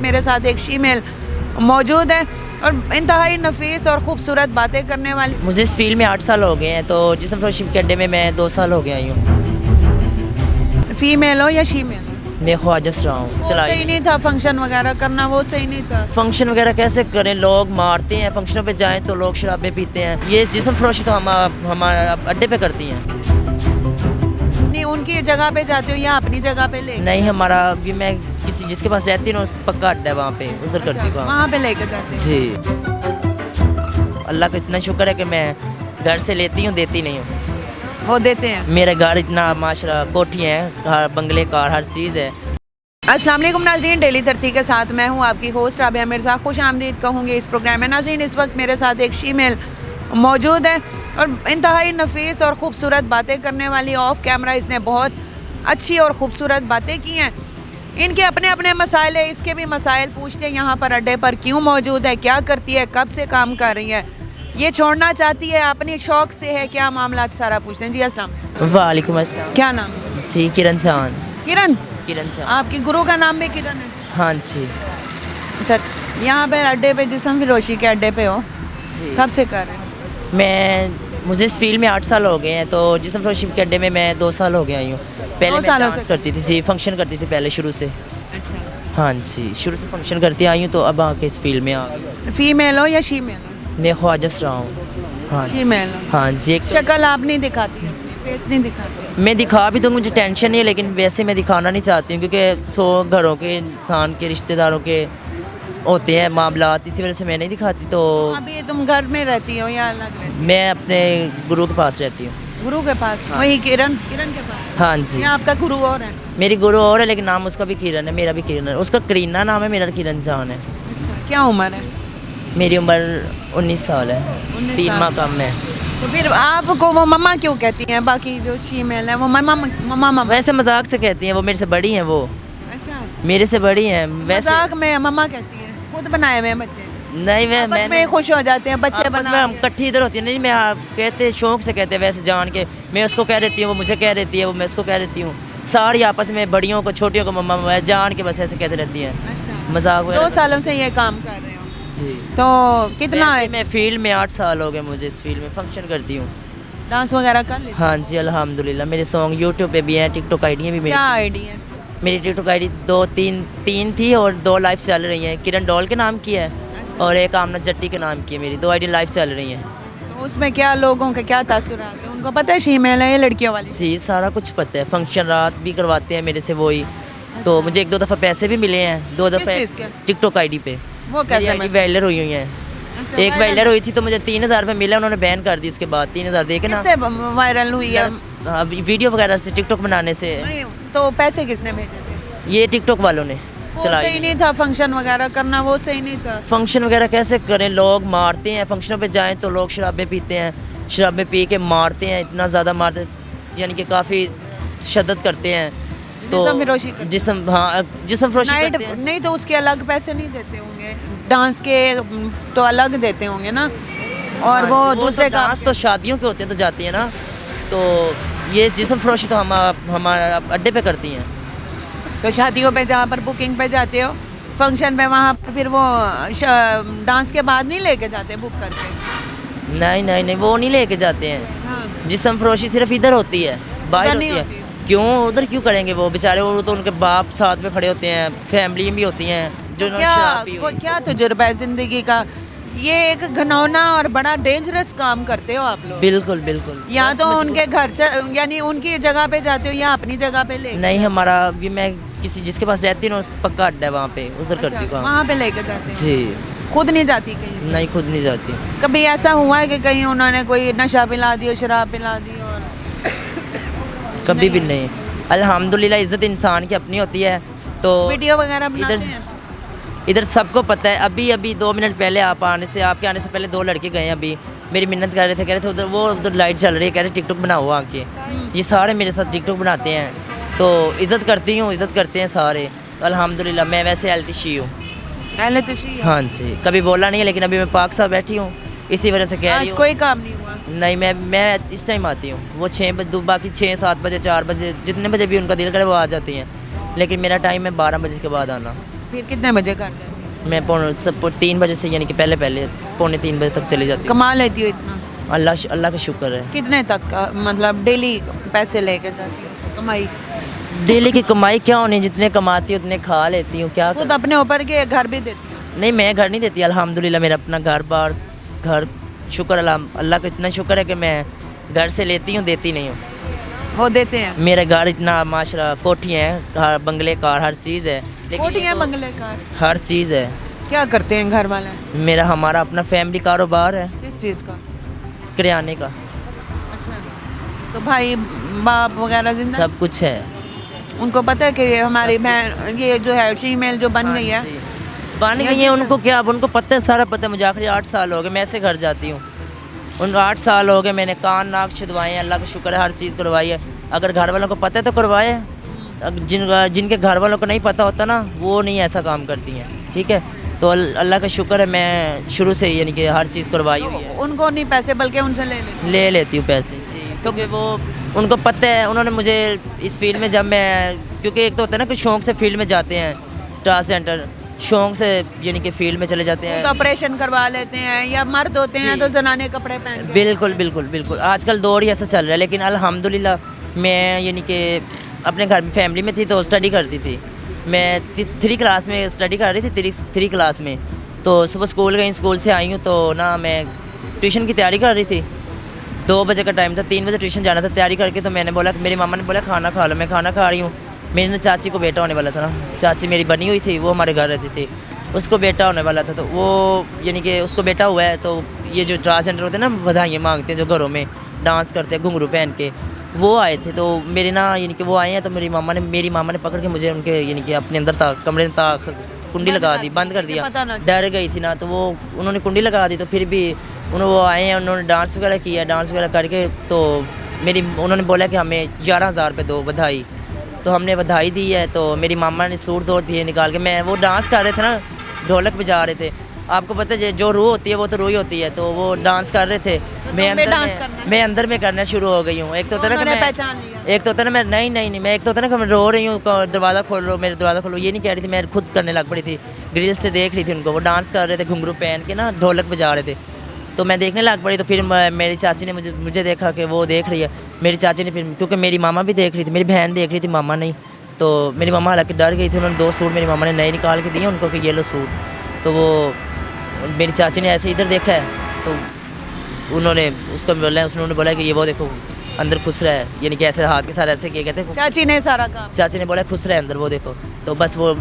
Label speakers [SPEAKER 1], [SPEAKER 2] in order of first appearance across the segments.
[SPEAKER 1] मेरे साथ एक शीमेल मौजूद है और इंतहाई नफीस और ख़ूबसूरत बातें करने वाली।
[SPEAKER 2] मुझे इस फील्ड में 8 साल हो गए हैं, तो जिस्म फरोशी के अड्डे में मैं 2 साल हो गया हूँ।
[SPEAKER 1] फ़ीमेल हो या शीमेल?
[SPEAKER 2] मैं ख्वाजस रहा हूँ।
[SPEAKER 1] सही नहीं था फंक्शन वगैरह करना, वो सही नहीं था।
[SPEAKER 2] फंक्शन वगैरह कैसे करें, लोग मारते हैं, फंक्शनों पे जाएं तो लोग शराबें पीते हैं। ये जिस्म फरोशी तो हमारे अड्डे पे करती हैं।
[SPEAKER 1] नहीं, उनकी जगह पे जाते हो या अपनी जगह पे ले?
[SPEAKER 2] नहीं, हमारा भी मैं किसी जिसके पास रहती हूँ उसका पक्का अड्डा है, वहाँ पे उधर करती हूँ।
[SPEAKER 1] वहाँ पे लेकर जाते हैं?
[SPEAKER 2] जी, अल्लाह का इतना शुक्र है कि मैं घर से लेती हूँ, देती नहीं हूँ।
[SPEAKER 1] वो देते हैं।
[SPEAKER 2] मेरा घर इतना माशरा, कोठी है, घर, बंगले, कार, हर चीज़ है।
[SPEAKER 1] अस्सलाम वालेकुम नाज़रीन, डेली धरती के साथ मैं हूँ आपकी होस्ट राबिया मिर्ज़ा। खुश आमदीद कहूँगी इस प्रोग्राम में। नाज़रीन, इस वक्त मेरे साथ एक शीमेल मौजूद है और इंतहाई नफीस और ख़ूबसूरत बातें करने वाली। ऑफ कैमरा इसने बहुत अच्छी और ख़ूबसूरत बातें की हैं। इनके अपने अपने मसाइल है, इसके भी मसाइल पूछते हैं। यहाँ पर अड्डे पर क्यों मौजूद है, क्या करती है, कब से काम कर रही है, ये छोड़ना चाहती है, अपने शौक़ से है, क्या मामला, सारा पूछते हैं। जी अस्सलाम
[SPEAKER 2] वालेकुम अस्सलाम।
[SPEAKER 1] क्या नाम?
[SPEAKER 2] जी, किरण चांद।
[SPEAKER 1] किरण?
[SPEAKER 2] किरण चांद।
[SPEAKER 1] आपकी गुरु का नाम भी किरण है?
[SPEAKER 2] हाँ जी।
[SPEAKER 1] अच्छा, यहाँ पे अड्डे पे, जिस्म फरोशी के अड्डे पे हो,
[SPEAKER 2] जी,
[SPEAKER 1] कब से कर रहे हो?
[SPEAKER 2] मुझे इस फील्ड में 8 साल हो गए हैं, तो जिस्म फरोशी के अड्डे में मैं 2 साल हो गया हूँ। पहले
[SPEAKER 1] 2
[SPEAKER 2] मैं
[SPEAKER 1] सालों
[SPEAKER 2] डांस
[SPEAKER 1] से
[SPEAKER 2] करती थी। जी, फंक्शन करती थी पहले शुरू से।
[SPEAKER 1] अच्छा,
[SPEAKER 2] हाँ जी, शुरू से फंक्शन करती आई हूँ, तो अब आके इस फील्ड में आ गई।
[SPEAKER 1] फीमेल हो या शीमेल?
[SPEAKER 2] मैं ख्वाजस रहा हूँ। हाँ जी।
[SPEAKER 1] फीमेल।
[SPEAKER 2] हाँ जी।
[SPEAKER 1] शक्ल आप नहीं दिखाती, फेस नहीं दिखाती?
[SPEAKER 2] मैं दिखा भी दूँ, मुझे टेंशन नहीं है, लेकिन वैसे मैं दिखाना नहीं चाहती हूँ क्योंकि 100 घरों के इंसान के रिश्तेदारों के होते हैं मामलात, इसी वजह से मैं नहीं दिखाती। तो
[SPEAKER 1] अभी तुम घर में रहती हो या अलग रहती हो?
[SPEAKER 2] मैं अपने गुरु के पास रहती हूँ।
[SPEAKER 1] गुरु के पास? वही किरण के पास?
[SPEAKER 2] हाँ जी।
[SPEAKER 1] या आपका गुरु और है?
[SPEAKER 2] मेरी गुरु और है, लेकिन नाम उसका भी किरण है, मेरा भी किरण है। उसका करीना नाम है, मेरा किरण जान है।
[SPEAKER 1] अच्छा, क्या उम्र है?
[SPEAKER 2] मेरी उम्र 19 साल है।
[SPEAKER 1] 19
[SPEAKER 2] 3
[SPEAKER 1] साल।
[SPEAKER 2] माह कम है।
[SPEAKER 1] तो फिर आपको वो मम्मा क्यों कहती हैं? बाकी जो फीमेल है वो मम्मा।
[SPEAKER 2] वैसे मजाक से कहती हैं, वो मेरे से बड़ी हैं। वो
[SPEAKER 1] अच्छा,
[SPEAKER 2] मेरे से बड़ी हैं वैसे।
[SPEAKER 1] मजाक में मम्मा कहती हैं? खुद बनाए हुए हैं बच्चे?
[SPEAKER 2] नहीं,
[SPEAKER 1] आपस में खुश हो जाते हैं बच्चे
[SPEAKER 2] आपस में
[SPEAKER 1] बना
[SPEAKER 2] हम इकट्ठी इधर होती है। नहीं, मैं आप कहते शौक से कहते हैं, वैसे जान के। मैं उसको कह देती हूँ, वो मुझे कह देती है, वो मैं उसको कह देती हूँ। सारी आपस में बड़ियों को छोटियों को मम्मा जान के बस ऐसे कहते रहती हैं।
[SPEAKER 1] अच्छा,
[SPEAKER 2] मजाक
[SPEAKER 1] 2 सालों से ये काम कर रहे हो?
[SPEAKER 2] जी।
[SPEAKER 1] तो कितना है?
[SPEAKER 2] मैं फील्ड में 8 साल हो गए मुझे, इस फील्ड में फंक्शन करती हूँ।
[SPEAKER 1] डांस वगैरह कर लेते?
[SPEAKER 2] हाँ जी, अल्हम्दुलिल्लाह। मेरे सॉन्ग यूट्यूब पे भी हैं, टिकटॉक आईडियाँ भी मेरी।
[SPEAKER 1] क्या आइडिया?
[SPEAKER 2] मेरी टिकटॉक आईडी 2-3 थी और 2 लाइव चल रही हैं। किरण डॉल के नाम की है और एक आमना जट्टी के नाम की है। मेरी 2 आईडी लाइव चल रही हैं।
[SPEAKER 1] तो उसमें क्या लोगों के क्या तासुरात है? उनको पता है फीमेल है ये लड़कियों वाली?
[SPEAKER 2] जी, सारा कुछ पता है। फंक्शन रात भी करवाते हैं मेरे से वही। तो मुझे 1-2 दफ़ा पैसे भी मिले हैं, 2 दफ़ा
[SPEAKER 1] चीज़ के?
[SPEAKER 2] टिकटॉक आईडी पे।
[SPEAKER 1] वो कैसे?
[SPEAKER 2] वायरल हुई हैं।
[SPEAKER 1] अच्छा,
[SPEAKER 2] एक वायरल हुई थी तो मुझे 3000 रुपये मिला, उन्होंने बैन कर दी उसके बाद। 3000 दे के ना।
[SPEAKER 1] किससे वायरल हुई है?
[SPEAKER 2] हाँ, वीडियो वगैरह से, टिकटॉक बनाने से।
[SPEAKER 1] नहीं, तो पैसे किसने भेजे थे?
[SPEAKER 2] ये टिकटॉक वालों ने
[SPEAKER 1] वो
[SPEAKER 2] चलाई।
[SPEAKER 1] सही नहीं था फंक्शन वगैरह करना, वो सही नहीं था।
[SPEAKER 2] फंक्शन वगैरह कैसे करें, लोग मारते हैं, फंक्शनों पे जाएं तो लोग शराबें पीते हैं, शराबें पी के मारते हैं, इतना ज़्यादा मारते, यानी कि काफ़ी शद्दत करते हैं। तो
[SPEAKER 1] जिस्म फरोशी करते हैं?
[SPEAKER 2] जिस्म फरोशी
[SPEAKER 1] नाइट
[SPEAKER 2] करते हैं।
[SPEAKER 1] नहीं तो उसके अलग पैसे नहीं देते होंगे? डांस के तो अलग देते होंगे ना, और वो दूसरे का
[SPEAKER 2] डांस तो शादियों के होते हैं तो जाती है ना। तो ये जिस्म फरोशी तो हमारे अड्डे पे करती हैं।
[SPEAKER 1] तो शादियों पे जहाँ पर बुकिंग पे जाते हो, फंक्शन पे, वहाँ पर फिर वो डांस के बाद नहीं लेके जाते बुक करके?
[SPEAKER 2] नहीं नहीं नहीं, वो नहीं लेके जाते हैं।
[SPEAKER 1] हाँ।
[SPEAKER 2] जिस्म फरोशी सिर्फ इधर होती है, बाहर
[SPEAKER 1] उधर
[SPEAKER 2] होती
[SPEAKER 1] नहीं
[SPEAKER 2] है।
[SPEAKER 1] होती?
[SPEAKER 2] क्यों उधर क्यों करेंगे वो बेचारे? वो तो उनके बाप साथ में खड़े होते हैं, फैमिली भी होती हैं जो उन्होंने शराब पी हुई।
[SPEAKER 1] क्या तजुर्बा है जिंदगी का? ये एक घनौना और बड़ा डेंजरस काम करते हो आप लोग।
[SPEAKER 2] बिल्कुल बिल्कुल।
[SPEAKER 1] या
[SPEAKER 2] बस
[SPEAKER 1] तो
[SPEAKER 2] मुझे
[SPEAKER 1] उनके घर यानी उनकी जगह पे जाते हो या अपनी जगह पे ले?
[SPEAKER 2] नहीं, हमारा भी मैं किसी जिसके पास रहती हूँ ना, उसका पक्का अड्डा है, वहाँ पे उधर करती हूँ।
[SPEAKER 1] वहाँ पे लेके जाते हैं?
[SPEAKER 2] जी।
[SPEAKER 1] खुद नहीं जाती कहीं?
[SPEAKER 2] नहीं, खुद नहीं जाती।
[SPEAKER 1] कभी ऐसा हुआ है कि कहीं उन्होंने कोई नशा पिला दी हो, शराब पिला दी और?
[SPEAKER 2] कभी भी नहीं। अल्हम्दुलिल्लाह, इज़्ज़त इंसान की अपनी होती है। तो
[SPEAKER 1] वीडियो वगैरह बनाते
[SPEAKER 2] इधर
[SPEAKER 1] हैं?
[SPEAKER 2] इधर सबको पता है। अभी 2 मिनट पहले आपके आने से पहले 2 लड़के गए हैं। अभी मेरी मिन्नत कर रहे थे, उधर लाइट चल रही है, कह रहे टिकटॉक बनाओ आके। ये सारे मेरे साथ टिकटॉक बनाते हैं, तो इज़्ज़त करती हूँ, इज़्ज़त करते हैं सारे। अल्हम्दुलिल्लाह, मैं वैसे एल्तिशी हूँ। हाँ जी, कभी बोला नहीं है, लेकिन अभी मैं पाक साहब बैठी हूँ, इसी वजह से कह रही
[SPEAKER 1] आज
[SPEAKER 2] हूँ।
[SPEAKER 1] कोई काम नहीं हुआ?
[SPEAKER 2] नहीं, मैं इस टाइम आती हूँ। वो 6 बजे, बाकी 6-7 बजे, 4 बजे, जितने बजे भी उनका दिल करे वो आ जाती हैं, लेकिन मेरा टाइम है 12 बजे के बाद आना।
[SPEAKER 1] फिर कितने बजे घर जाती हैं?
[SPEAKER 2] मैं पौने सब 3 बजे से यानी कि पहले पहले पौने 3 बजे तक चली जाती हूँ।
[SPEAKER 1] कमा लेती हो इतना?
[SPEAKER 2] अल्लाह का शुक्र है।
[SPEAKER 1] कितने तक का मतलब डेली पैसे लेके जाती हो कमाई?
[SPEAKER 2] डेली की कमाई क्या होनी, जितने कमाती हूँ उतने खा लेती हूँ, क्या
[SPEAKER 1] खुद अपने ऊपर के घर भी देती हो?
[SPEAKER 2] नहीं, मैं घर नहीं देती अल्हम्दुलिल्लाह। मेरा अपना घर बार घर शुक्र अल्लाह का इतना शुक्र है कि मैं घर से लेती हूँ, देती नहीं हूँ।
[SPEAKER 1] वो देते हैं?
[SPEAKER 2] मेरा घर इतना माशाल्लाह, कोठियाँ हैं, बंगले कार हर चीज़ है, लेकिन ये
[SPEAKER 1] कोठियाँ
[SPEAKER 2] तो
[SPEAKER 1] बंगले कार?
[SPEAKER 2] हर चीज़ है।
[SPEAKER 1] क्या करते हैं घर वाले?
[SPEAKER 2] हमारा अपना फैमिली कारोबार है,
[SPEAKER 1] किस चीज़ का?
[SPEAKER 2] किराने का,
[SPEAKER 1] अच्छा, तो भाई बाप वगैरह जिंदा?
[SPEAKER 2] सब कुछ है।
[SPEAKER 1] उनको पता है कि ये हमारी बहन ये जो है फीमेल जो बन गई है?
[SPEAKER 2] बन गई है, उनको क्या, अब उनको पता है, सारा पता है मुझे। आखिरी 8 साल हो गए मैं ऐसे घर जाती हूँ, उन 8 साल हो गए मैंने कान नाक छिदवाए हैं, अल्लाह का शुक्र है हर चीज़ करवाई है। अगर घर वालों को पता है तो करवाए, जिनके घर वालों को नहीं पता होता ना, वो नहीं ऐसा काम करती हैं, ठीक है। तो अल्लाह का शुक्र है मैं शुरू से यानी कि हर चीज़ करवाई हुई है।
[SPEAKER 1] उनको नहीं पैसे बल्कि उनसे
[SPEAKER 2] ले लेती हूँ पैसे जी, क्योंकि वो उनको पता है, उन्होंने मुझे इस फील्ड में जब मैं, क्योंकि एक तो होता है ना कि शौक से फील्ड में जाते हैं, ट्रांसजेंडर शौक से यानी कि फील्ड में चले जाते हैं,
[SPEAKER 1] तो ऑपरेशन करवा लेते हैं, या मर्द होते हैं तो जनाने कपड़े पहन के।
[SPEAKER 2] बिल्कुल बिल्कुल बिल्कुल, आजकल दौर ही ऐसा चल रहा है। लेकिन अल्हम्दुलिल्लाह मैं यानी कि अपने घर में फैमिली में थी तो स्टडी करती थी। मैं 3 क्लास में स्टडी कर रही थी, 3 क्लास में। तो सुबह स्कूल गई, स्कूल से आई हूँ तो ना मैं ट्यूशन की तैयारी कर रही थी। 2 बजे का टाइम था, 3 बजे ट्यूशन जाना था। तैयारी करके तो मैंने बोला, मेरी मामा ने बोला खाना खा लो। मैं खाना खा रही हूँ, मेरी ना चाची को बेटा होने वाला था ना, चाची मेरी बनी हुई थी, वो हमारे घर रहती थी, उसको बेटा होने वाला था। तो वो यानी कि उसको बेटा हुआ है, तो ये जो ट्रांसजेंडर होते हैं ना, बधाइयाँ मांगते हैं जो घरों में डांस करते हैं घुंघरू पहन के, वो आए थे। तो मेरे ना यानी कि वो आए हैं, तो मेरी मामा ने पकड़ के मुझे उनके यानी कि अपने अंदर कमरे में कुंडी लगा दी, बंद कर दिया। डर गई थी ना, तो वो उन्होंने कुंडी लगा दी। तो फिर भी वो आए हैं, उन्होंने डांस वगैरह किया, डांस वगैरह करके तो उन्होंने बोला कि हमें 11,000 रुपये दो बधाई। तो हमने बधाई दी है, तो मेरी मामा ने सूट दो दिए निकाल के। मैं वो डांस कर रहे थे ना, बजा रहे थे, आपको पता है जो रूह होती है वो तो रूह ही होती है। तो वो डांस कर रहे थे, मैं अंदर में करना शुरू हो गई हूँ। एक तो होता है ना, एक तो होता है ना मैं नहीं मैं, एक तो होता है ना मैं रो रही हूँ, दरवाज़ा खोलो, मेरे दरवाज़ा खोलो, ये नहीं कह रही थी, मैं खुद करने लग पड़ी थी। ग्रिल से देख रही थी उनको, वो डांस कर रहे थे घुंघरू पहन के ना, ढोलक बजा रहे थे। तो मैं देखने लग पड़ी। तो फिर मेरी चाची ने मुझे देखा कि वो देख रही है। मेरी चाची ने फिर, क्योंकि मेरी मामा भी देख रही थी, मेरी बहन देख रही थी, मामा नहीं। तो मेरी मामा हालांकि डर गई थी, उन्होंने 2 सूट मेरी मामा ने नए निकाल के दिए उनको कि ये लो सूट। तो वो मेरी चाची ने ऐसे इधर देखा है, तो उन्होंने बोला कि ये वो देखो अंदर खुश रहा है, यानी कि ऐसे हाथ के साथ ऐसे किए, कहते
[SPEAKER 1] चाची ने सारा काम,
[SPEAKER 2] चाची ने बोला खुश रहा है अंदर, वो देखो। तो बस वो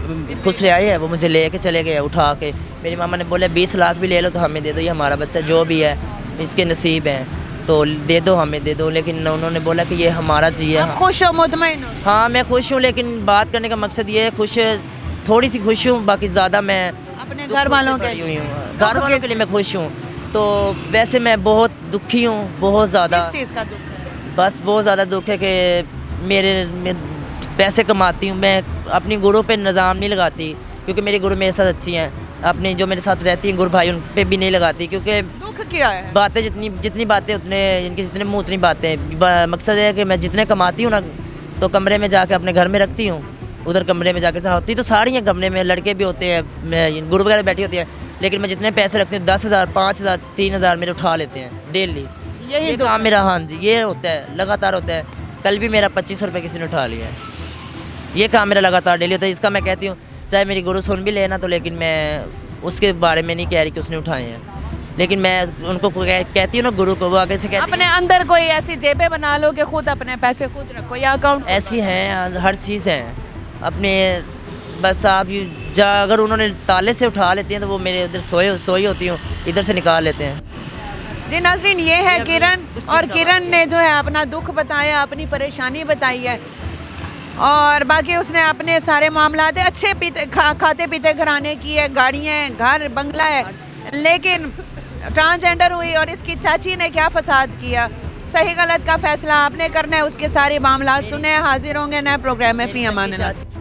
[SPEAKER 2] खुश रहे है, वो मुझे ले के चले गए उठा के। मेरी मामा ने बोला 20 लाख भी ले लो तो हमें दे दो, ये हमारा बच्चा जो भी है इसके नसीब हैं, तो दे दो, हमें दे दो। लेकिन उन्होंने बोला कि ये हमारा चाहिए।
[SPEAKER 1] खुश हो, मुतमईन हो?
[SPEAKER 2] हाँ मैं खुश हूँ, लेकिन बात करने का मकसद ये है, थोड़ी सी खुश हूँ, बाकी ज़्यादा मैं
[SPEAKER 1] अपने घर वालों के
[SPEAKER 2] लिए हुई हूँ, घर वालों के लिए मैं खुश हूँ। तो वैसे मैं बहुत दुखी हूँ, बहुत ज़्यादा।
[SPEAKER 1] किस चीज़ का दुख है?
[SPEAKER 2] बस बहुत ज़्यादा दुख है कि मेरे पैसे कमाती हूँ, मैं अपनी गुरु पे निज़ाम नहीं लगाती, क्योंकि मेरी गुरु मेरे साथ अच्छी हैं। अपनी जो मेरे साथ रहती हैं गुरु भाई, उन पे भी नहीं लगाती, क्योंकि
[SPEAKER 1] दुख क्या है?
[SPEAKER 2] बातें जितनी बातें उतने, इनकी जितने मुँह उतनी बातें। मकसद है कि मैं जितने कमाती हूँ ना, तो कमरे में जाके अपने घर में रखती हूँ, उधर कमरे में जाके होती तो सारी हैं कमरे में, लड़के भी होते हैं, मैं गुरु वगैरह बैठी होती है। लेकिन मैं जितने पैसे रखती हूँ 10,000, 5,000, 3,000 मेरे उठा लेते हैं डेली। यही काम मेरा, हाँ जी, ये होता है, लगातार होता है। कल भी मेरा 2500 रुपये किसी ने उठा लिया है। ये काम मेरा लगातार डेली होता है। इसका मैं कहती हूँ चाहे मेरी गुरु सुन भी लेना, तो लेकिन मैं उसके बारे में नहीं कह रही कि उसने उठाए हैं, लेकिन मैं उनको कहती हूँ ना गुरु को, वो आगे से कहती
[SPEAKER 1] अपने अंदर कोई ऐसी जेबें बना लो कि खुद अपने पैसे खुद रखो, या अकाउंट
[SPEAKER 2] ऐसी हैं, हर चीज़ हैं अपने। बस आप अगर उन्होंने ताले से उठा लेते हैं तो वो मेरे उधर सोई होती हूँ, इधर से निकाल लेते हैं।
[SPEAKER 1] जी नाज़रीन, ये है किरण, और किरण ने जो है अपना दुख बताया, अपनी परेशानी बताई है, और बाकी उसने अपने सारे मामलात अच्छे खाते पीते घराने की है, गाड़ियाँ हैं, घर बंगला है, लेकिन ट्रांसजेंडर हुई और इसकी चाची ने क्या फसाद किया। सही गलत का फैसला आपने करना है, उसके सारे मामला सुने। हाजिर होंगे नए प्रोग्राम में। फ़ी अमान अल्लाह।